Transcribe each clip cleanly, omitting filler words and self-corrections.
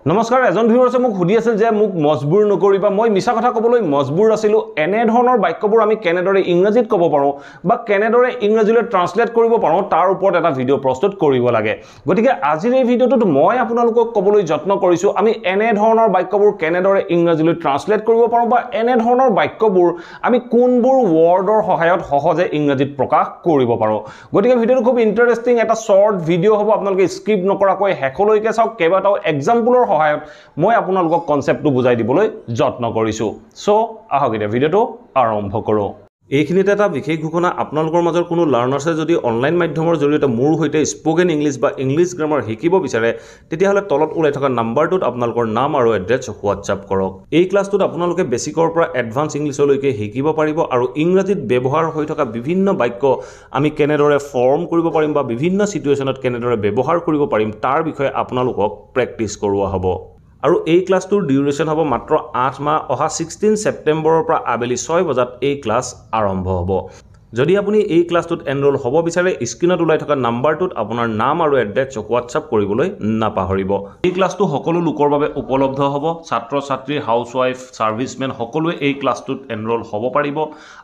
নমস্কাৰ এজন ভিউৱাৰ্ছে মোক সুধি আছিল যে মোক মজবুৰ নকৰিবা মই মিছা কথা ক'বলৈ মজবুৰ আছিলো এনে ধৰণৰ বাক্যবোৰ আমি কেনেদৰে ইংৰাজীত ক'ব পাৰো বা কেনেদৰে ইংৰাজীলৈ ট্ৰান্সলেট কৰিব পাৰো তাৰ ওপৰত এটা ভিডিও প্ৰস্তুত কৰিব লাগে গতিকে আজিৰ এই ভিডিওটোত মই আপোনালোকক ক'বলৈ যত্ন কৰিছো আমি এনে ধৰণৰ বাক্যবোৰ কেনেদৰে ইংৰাজীলৈ ট্ৰান্সলেট কৰিব পাৰো বা এনে ধৰণৰ বাক্যবোৰ আমি কোনবোৰ ৱৰ্ডৰ সহায়ত সহজে ইংৰাজীত প্ৰকাশ কৰিব পাৰো গতিকে ভিডিওটো খুব ইন্টাৰেষ্টিং এটা শৰ্ট ভিডিও হ'ব আপোনালোকে স্কিপ নকৰাকৈ হেকলৈকে চাওক কেইবাটাও এক্সাম্পলৰ সহায়ত মই আপোনালোকক কনসেপ্টটো বুজাই দিবলৈ যত্ন কৰিছো সো আহক এতিয়া ভিডিওটো আৰম্ভ কৰো এইখিনিতে এটা বিশেষ ঘোষণা আপোনালোকৰ মাজৰ কোনো লাৰ্নাৰ্ছে যদি অনলাইন মাধ্যমৰ জৰিয়তে মোৰ হৈতে স্পোকেন ইংলিশ বা ইংলিশ গ্ৰামাৰ শিকিব বিচাৰে তেতিয়াহলে তলত উলাই থকা নাম্বাৰটোত আপোনালোকৰ নাম আৰু এড্ৰেছ হোৱাটছআপ কৰক এই ক্লাছটোত আপোনালোকে বেসিকৰ পৰা এডভান্স ইংলিছলৈকে শিকিব পাৰিব আৰু ইংৰাজীত ব্যৱহাৰ হৈ থকা বিভিন্ন বাক্য আমি কেনেদৰে ফৰ্ম কৰিব পাৰিম বা বিভিন্ন সিচুৱেচনত কেনেদৰে ব্যৱহাৰ কৰিব পাৰিম তাৰ বিষয়ে আপোনালোকক প্ৰেক্টিস কৰোৱা হ'ব আৰু এই ক্লাছটোৰ ডিউৰেচন হ'ব মাত্ৰ 8 মাহ অহা 16 সেপ্টেম্বৰৰ পৰা আবেলি 6 বজাত এই ক্লাছ আৰম্ভ হ'ব যদি আপুনি এই ক্লাছটোত এনৰোল হ'ব বিচাৰে স্ক্ৰিনত উলাই থকা নাম্বাৰটোত আপোনাৰ নাম আৰু এড্ৰেছ হোৱাটছআপ কৰিবলৈ নাপাহৰিব এই ক্লাছটো সকলো লোকৰ বাবে উপলব্ধ হ'ব ছাত্ৰ ছাত্ৰী হাউসৱাইফ সাৰ্ভিসমেন সকলোৱে এই ক্লাছটোত এনৰোল হ'ব পাৰিব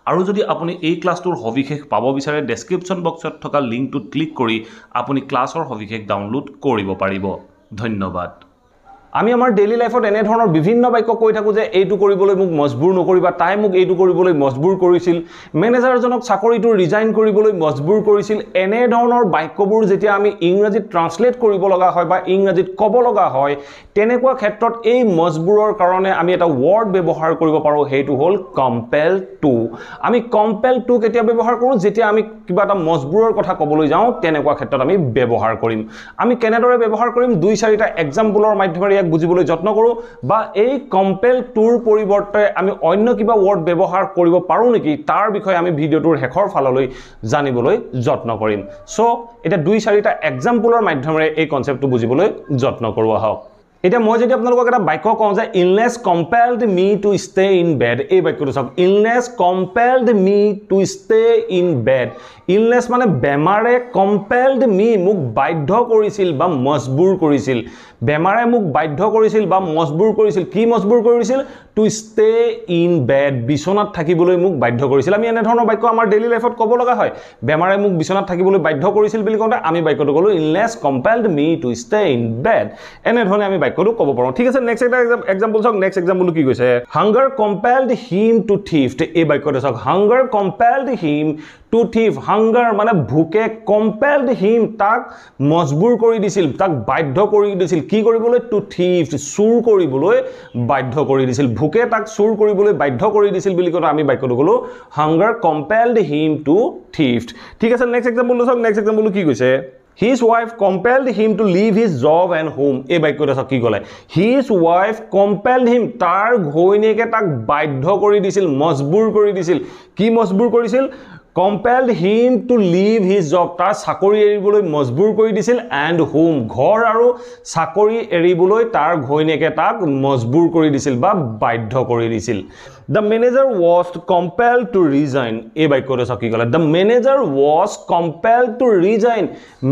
আৰু যদি আপুনি এই ক্লাছটোৰ সবিশেষ পাব বিচাৰে ডেসক্ৰিপচন বক্সত থকা লিংকটোত ক্লিক কৰি আপুনি ক্লাছৰ সবিশেষ ডাউনলোড কৰিব পাৰিব ধন্যবাদ আমি আমাৰ ডেইলি লাইফত এনে ধৰণৰ বিভিন্ন বাক্য কৈ থাকো যে এইটো কৰিবলৈ মোক মজবুৰ নকৰিবা তাই মোক এইটো কৰিবলৈ মজবুৰ কৰিছিল মেনেজাৰজনক চাকৰিটো ৰিজাইন কৰিবলৈ মজবুৰ কৰিছিল এনে ধৰণৰ বাক্যবোৰ যেতিয়া আমি ইংৰাজীত ট্ৰান্সলেট কৰিব লগা হয় বা ইংৰাজীত ক'ব লগা হয় তেনেকুৱা ক্ষেত্ৰত এই মজবুৰৰ কাৰণে আমি এটা ওয়াৰ্ড ব্যৱহাৰ কৰিব পাৰো হেতু হল কম্পেল টু আমি কম্পেল টু কেতিয়া ব্যৱহাৰ কৰো যেতিয়া আমি কিবা এটা মজবুৰৰ কথা ক'বলৈ যাওঁ তেনেকুৱা ক্ষেত্ৰত আমি ব্যৱহাৰ কৰিম আমি কেনেদৰে ব্যৱহাৰ কৰিম দুই চাৰিটা এক্সাম্পলৰ মাধ্যমেৰে বুজিবলৈ যত্ন কৰো বা এই কম্পেল টুৰ পৰিৱৰ্তে আমি অন্য কিবা ওয়াৰ্ড ব্যৱহাৰ কৰিব পাৰো নেকি তাৰ বিষয়ে আমি ভিডিওটোৰ হেকৰ ফাললৈ জানিবলৈ যত্ন কৰিম সো এটা দুই চাৰিটা এক্সাম্পলৰ মাধ্যমেৰে এই কনসেপ্টটো বুজিবলৈ যত্ন কৰোৱা হওক এতিয়া মই যদি আপোনালোকক এটা বাক্য কওঁ যে illness compelled me two stay in bed এই বাক্যটো চাওক illness compelled me two stay in bed illness মানে বেমাৰে কম্পেলড মি মোক বাধ্য কৰিছিল বা মজবুৰ কৰিছিল বেমাৰে মোক বাধ্য কৰিছিল বা মজবুৰ কৰিছিল কি মজবুৰ কৰিছিল টু ষ্টে ইন বেড বিছনাত থাকিবলৈ মোক বাধ্য কৰিছিল আমি এনে ধৰণৰ বাক্য আমাৰ ডেইলি লাইফত ক'ব লগা হয় বেমাৰে মোক বিছনাত থাকিবলৈ বাধ্য কৰিছিল বুলি কওঁতে আমি বাক্যটো ক'লো illness compelled me two stay in bed এনে ধৰণে আমি বাক্যটো ক'ব পাৰো ঠিক আছে নেক্সট এটা এক্সাম্পল চাওক নেক্সট এক্সাম্পল কি কৈছে hunger compelled him to thief এই বাক্যটো চাওক hunger compelled him to thief hunger মানে ভুকে কম্পেলড হিম তাক মজবুৰ কৰি দিছিল তাক বাধ্য কৰি দিছিল কি কৰিবলৈ টু থিফ চুৰ কৰিবলৈ বাধ্য কৰি দিছিল ভুকে তাক চুৰ কৰিবলৈ বাধ্য কৰি দিছিল বুলি কওঁতে আমি বাক্যটো ক'লো hunger compelled him to thief ঠিক আছে নেক্সট এক্সাম্পল চাওক নেক্সট এক্সাম্পল কি কৈছে His wife compelled him to leave his job and home. এই বাক্যটো কি ক'লে His wife compelled him তাৰ ঘৈণীয়েকে তাক বাধ্য কৰি দিছিল মজবুৰ কৰি দিছিল কি মজবুৰ কৰিছিল compelled him to leave his job তাৰ চাকৰি এৰিবলৈ মজবুৰ কৰি দিছিল and home ঘৰ আৰু চাকৰি এৰিবলৈ তাৰ ঘৈণীয়েকে তাক মজবুৰ কৰি দিছিল বা বাধ্য কৰি দিছিল The manager was compelled to resign. এই বাক্যটো কি ক'লে The manager was compelled to resign.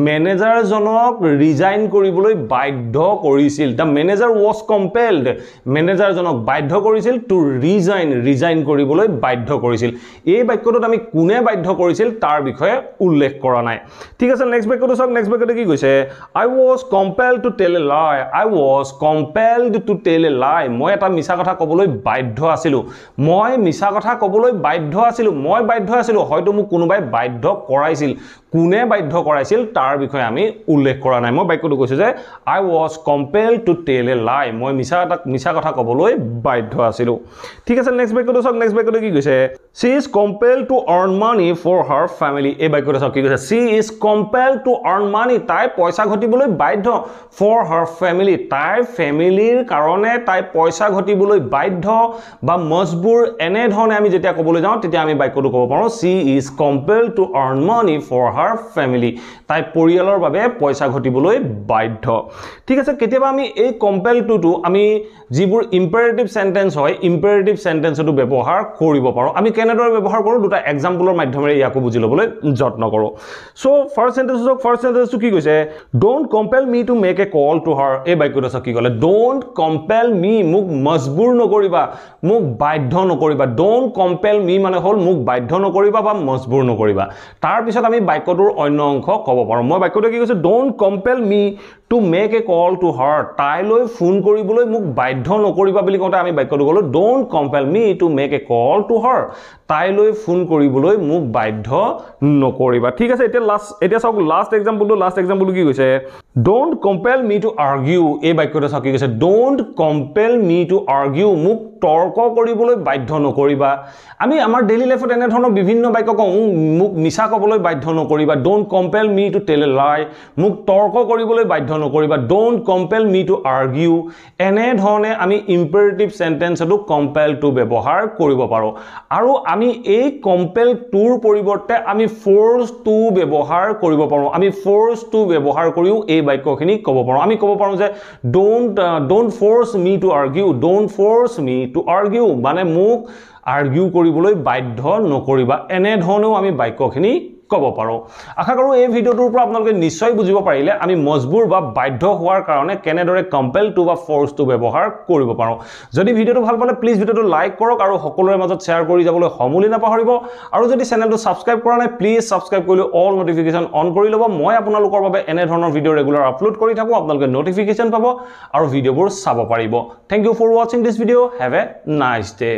মেনেজাৰজনক resign কৰিবলৈ বাধ্য কৰিছিল The manager was compelled. মেনেজাৰজনক বাধ্য কৰিছিল to resign কৰিবলৈ বাধ্য কৰিছিল এই বাক্যটোত আমি কোনে বাধ্য কৰিছিল তাৰ বিষয়ে উল্লেখ কৰা নাই ঠিক আছে নেক্সট বাক্যটো চাওক নেক্সট বাক্যটো কি কৈছে I was compelled to tell a lie. I was compelled to tell a lie. মই এটা মিছা কথা ক'বলৈ বাধ্য আছিলো মই মিছা কথা ক'বলৈ বাধ্য আছিলো হয়তো মোক কোনোবাই বাধ্য কৰাইছিল কোনে বাধ্য কৰাইছিল তাৰ বিষয়ে আমি উল্লেখ কৰা নাই মই বাক্যটো কৈছো যে I was compelled to tell a lie মই মিছা কথা ক'বলৈ বাধ্য আছিলো ঠিক আছে নেক্সট বাক্যটো চাওক নেক্সট বাক্যটো কি কৈছে She is compelled to earn money for her family এই বাক্যটো চাওক কি কৈছে She is compelled to earn money তাই পইচা ঘটিবলৈ বাধ্য for her family তাই ফ্যামিলিৰ কাৰণে তাই পইচা ঘটিবলৈ বাধ্য বা মজবুৰ এনে ধৰণে আমি যেতিয়া ক'বলৈ যাওঁ তেতিয়া আমি বাক্যটো ক'ব পাৰো She is compelled to earn money for her family তাই পৰিয়ালৰ বাবে পইচা ঘটিবলৈ বাধ্য ঠিক আছে কেতিয়াবা আমি এই compel to আমি যিবোৰ imperative sentence হয় imperative sentence টো ব্যৱহাৰ কৰিব পাৰো আমি কেনেদৰে ব্যৱহাৰ কৰো দুটা এক্সাম্পলৰ মাধ্যমেৰে ইয়াকো বুজি লবলৈ যত্ন কৰো সো ফাৰ্স্ট সেন্টেন্স কি কৈছে don't compel me to make a call to her এই বাক্যটো কি ক'লে don't compel me মোক মজবুৰ নকৰিবা মোক বাধ্য নকৰিবা don't compel me মানে হল মোক বাধ্য নকৰিবা বা মজবুৰ নকৰিবা তাৰ পিছত আমি বাক্যটোৰ অন্য অংশ ক'ব পাৰো মই বাক্যটো কি কৈছে don't compel me to make a call to her তাইলৈ ফোন কৰিবলৈ মোক বাধ্য নকৰিবা বুলি কওঁতে আমি বাক্যটো ক'লো don't compel me to make a call to her তাইলৈ ফোন কৰিবলৈ মোক বাধ্য নকৰিবা ঠিক আছে এতিয়া চাওক লাষ্ট এক্সাম্পলটো কি কৈছে don't compel me to argue এই বাক্যটো চাওক কি কৈছে don't compel me to argue মোক তৰ্ক কৰিবলৈ বাধ্য নকৰিবা আমি আমাৰ ডেইলি লাইফত এনে ধৰণৰ বিভিন্ন বাক্য কওঁ মোক মিছা ক'বলৈ বাধ্য নকৰিবা don't compel me to tell a lie মোক তৰ্ক কৰিবলৈ বাধ্য নকৰিবা don't compel me to argue এনে ধৰণে আমি imperative sentence টো compel to ব্যৱহাৰ কৰিব পাৰো আৰু আমি এই compel toৰ পৰিৱৰ্তে আমি force to ব্যৱহাৰ কৰিব পাৰো আমি force to ব্যৱহাৰ কৰিও এই বাক্যখিনি ক'ব পাৰো আমি ক'ব পাৰো যে don't force me to argue মানে মোক আৰ্গিউ কৰিবলৈ বাধ্য নকৰিবা এনে ধৰণেও আমি বাক্যখিনি ক'ব পাৰো আশা কৰো এই ভিডিওটোৰ পৰা আপোনালোকে নিশ্চয় বুজিব পাৰিলে আমি মজবুৰ বা বাধ্য হোৱাৰ কাৰণে কেনেদৰে compel to বা force to ব্যৱহাৰ কৰিব পাৰো যদি ভিডিওটো ভাল পালে প্লিজ ভিডিওটো লাইক কৰক আৰু সকলোৰে মাজত শেয়াৰ কৰি যাবলৈ সমূলি নাপাহৰিব আৰু যদি চেনেলটো সাবস্ক্ৰাইব কৰা নাই প্লিজ সাবস্ক্ৰাইব কৰি অল নটিফিকেশন অন কৰি ল'ব মই আপোনালোকৰ বাবে এনে ধৰণৰ ভিডিও ৰেগুলাৰ আপলোড কৰি থাকো আপোনালোকে নটিফিকেশন পাব আৰু ভিডিওবোৰ চাব পাৰিব thank you for watching this video have a nice day